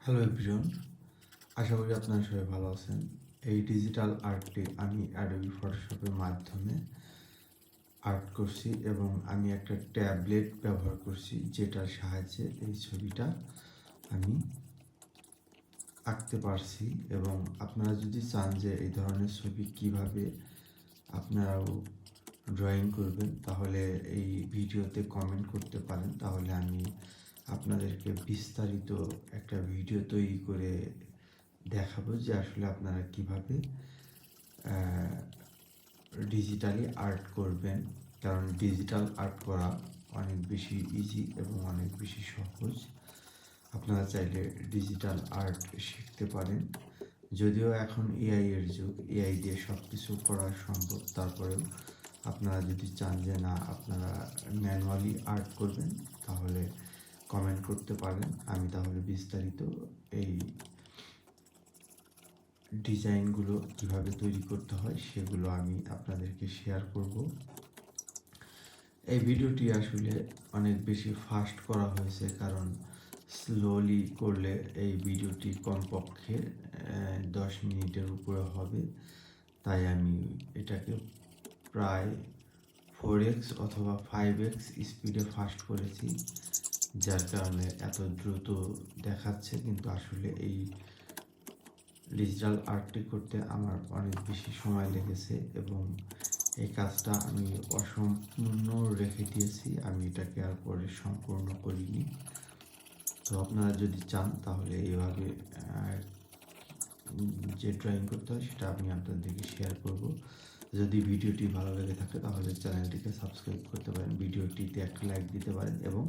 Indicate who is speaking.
Speaker 1: Hello everyone, আশা করি আপনারা সবাই ভালো আছেন। এই ডিজিটাল আর্টটি আমি অ্যাডোবি ফটোশপের মাধ্যমে আর্ট করছি এবং আমি একটা ট্যাবলেট ব্যবহার করছি, যেটার সাহায্যে এই ছবিটা আমি আঁকতে পারছি। এবং আপনারা যদি চান যে এই ধরনের ছবি কিভাবে আপনারাও ড্রয়িং করবেন, তাহলে এই ভিডিওতে কমেন্ট করতে পারেন। তাহলে আমি আপনাদেরকে বিস্তারিত একটা ভিডিও তৈরি করে দেখাবো যে আসলে আপনারা কিভাবে ডিজিটালি আর্ট করবেন। কারণ ডিজিটাল আর্ট করা অনেক বেশি ইজি এবং অনেক বেশি সহজ। আপনারা চাইলে ডিজিটাল আর্ট শিখতে পারেন। যদিও এখন এআই এর যুগ, এআই দিয়ে সব কিছু করা সম্ভব, তারপরেও আপনারা যদি চান যে না আপনারা ম্যানুয়ালি আর্ট করবেন, তাহলে কমেন্ট করতে পারেন। আমি তাহলে বিস্তারিত এই ডিজাইনগুলো কিভাবে তৈরি করতে হয় সেগুলো আমি আপনাদেরকে শেয়ার করব। এই ভিডিওটি আসলে অনেক বেশি ফাস্ট করা হয়েছে, কারণ স্লোলি করলে এই ভিডিওটি কমপক্ষে 10 মিনিটের উপরে হবে। তাই আমি এটাকে প্রায় 4x অথবা 5x স্পিডে ফাস্ট করেছি, যার কারণে এত দ্রুত দেখাচ্ছে। কিন্তু আসলে এই ডিজিটাল আর্টটি করতে আমার অনেক বেশি সময় লেগেছে এবং এই কাজটা আমি অসম্পূর্ণ রেখে দিয়েছি। আমি এটাকে আর পরে সম্পূর্ণ করিনি। তো আপনারা যদি চান তাহলে এইভাবে যে ড্রয়িং করতে হয় সেটা আমি আপনাদেরকে শেয়ার করব। যদি ভিডিওটি ভালো লেগে থাকে তাহলে চ্যানেলটিকে সাবস্ক্রাইব করতে পারেন, ভিডিওটিতে একটা লাইক দিতে পারেন এবং